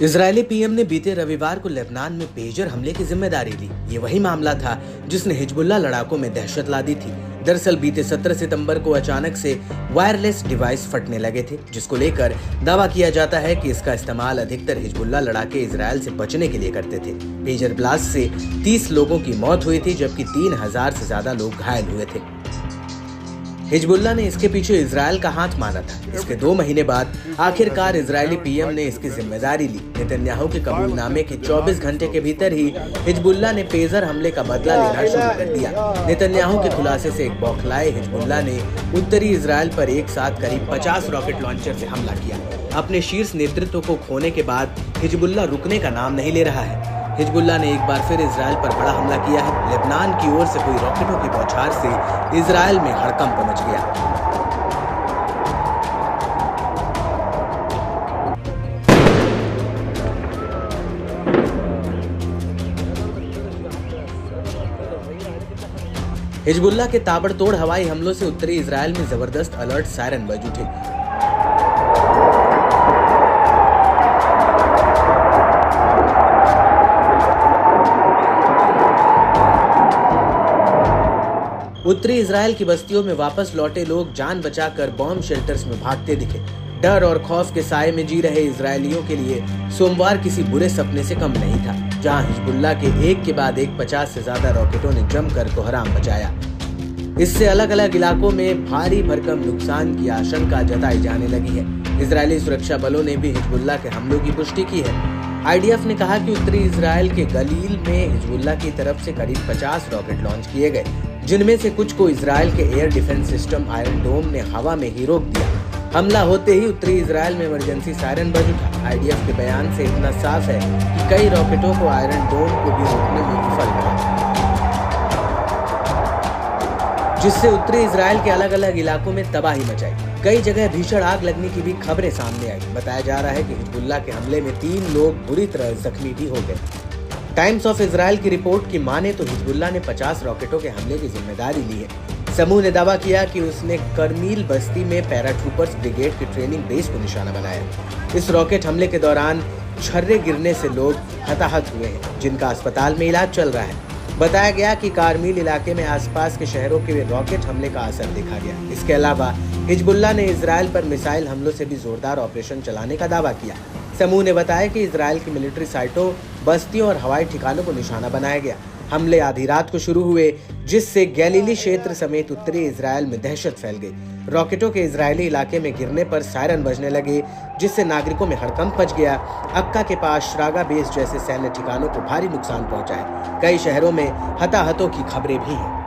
Israeli PM ने बीते रविवार को लेबनान में पेजर हमले की जिम्मेदारी ली। ये वही मामला था जिसने हिजबुल्लाह लड़ाकों में दहशत ला दी थी। दरअसल बीते 17 सितंबर को अचानक से वायरलेस डिवाइस फटने लगे थे, जिसको लेकर दावा किया जाता है कि इसका इस्तेमाल अधिकतर हिजबुल्लाह लड़ाके इजरायल से बचने के लिए करते थे। पेजर ब्लास्ट से 30 लोगों की मौत हुई थी, जबकि 3000 से ज्यादा लोग घायल हुए थे। हिजबुल्लाह ने इसके पीछे इजरायल का हाथ माना था। इसके 2 महीने बाद आखिरकार इजरायली पीएम ने इसकी जिम्मेदारी ली। नेतन्याहू के कबूलनामे के 24 घंटे के भीतर ही हिजबुल्लाह ने पेजर हमले का बदला लेना शुरू कर दिया। नेतन्याहू के खुलासे से एक बौखलाए हिजबुल्लाह ने उत्तरी इजरायल पर एक साथ करीब 50 रॉकेट लॉन्चर से हमला किया। अपने शीर्ष नेतृत्व को खोने के बाद हिजबुल्लाह रुकने का नाम नहीं ले रहा है। हिजबुल्लाह ने एक बार फिर इजरायल पर बड़ा हमला किया है। लेबनान की ओर से हुई रॉकेटों की बौछार से इजरायल में हड़कंप मच गया। हिजबुल्लाह के ताबड़तोड़ हवाई हमलों से उत्तरी इजरायल में जबरदस्त अलर्ट सायरन बज उठे। उत्तरी इजरायल की बस्तियों में वापस लौटे लोग जान बचाकर बॉम्ब शेल्टर्स में भागते दिखे। डर और खौफ के साए में जी रहे इजरायलियों के लिए सोमवार किसी बुरे सपने से कम नहीं था, जहां हिजबुल्लाह के एक के बाद एक 50 से ज्यादा रॉकेटों ने जमकर कोहराम मचाया। इससे अलग अलग इलाकों में भारी भरकम नुकसान की आशंका जताई जाने लगी है। इजरायली सुरक्षा बलों ने भी हिजबुल्लाह के हमलों की पुष्टि की है। आईडीएफ ने कहा कि उत्तरी इजरायल के गलील में हिजबुल्लाह की तरफ से करीब 50 रॉकेट लॉन्च किए गए, जिनमें से कुछ को इजरायल के एयर डिफेंस सिस्टम आयरन डोम ने हवा में ही रोक दिया। हमला होते ही उत्तरी इजरायल में इमरजेंसी सायरन बज उठा। आईडीएफ के बयान से इतना साफ है कि कई रॉकेटों को आयरन डोम को भी रोकने में विफल रहा, जिससे उत्तरी इजरायल के अलग अलग इलाकों में तबाही मचाई। कई जगह भीषण आग लगने की भी खबरें सामने आई। बताया जा रहा है कि हिजबुल्लाह के हमले में 3 लोग बुरी तरह जख्मी भी हो गए। टाइम्स ऑफ इजरायल की रिपोर्ट की माने तो हिजबुल्लाह ने 50 रॉकेटों के हमले की जिम्मेदारी ली है। समूह ने दावा किया कि उसने करमील बस्ती में पैराट्रूपर्स ब्रिगेड की ट्रेनिंग बेस को निशाना बनाया। इस रॉकेट हमले के दौरान छर्रे गिरने से लोग हताहत हुए हैं, जिनका अस्पताल में इलाज चल रहा है। बताया गया कि कारमील इलाके में आसपास के शहरों के रॉकेट हमले का असर देखा गया। इसके अलावा हिजबुल्लाह ने इजरायल पर मिसाइल हमलों से भी जोरदार ऑपरेशन चलाने का दावा किया। समूह ने बताया कि इजरायल की मिलिट्री साइटों, बस्तियों और हवाई ठिकानों को निशाना बनाया गया। हमले आधी रात को शुरू हुए, जिससे गैलीली क्षेत्र समेत उत्तरी इजरायल में दहशत फैल गई। रॉकेटों के इजरायली इलाके में गिरने पर सायरन बजने लगे, जिससे नागरिकों में हड़कंप मच गया। अक्का के पास श्रागा बेस जैसे सैन्य ठिकानों को भारी नुकसान पहुंचा है। कई शहरों में हताहतों की खबरें भी हैं।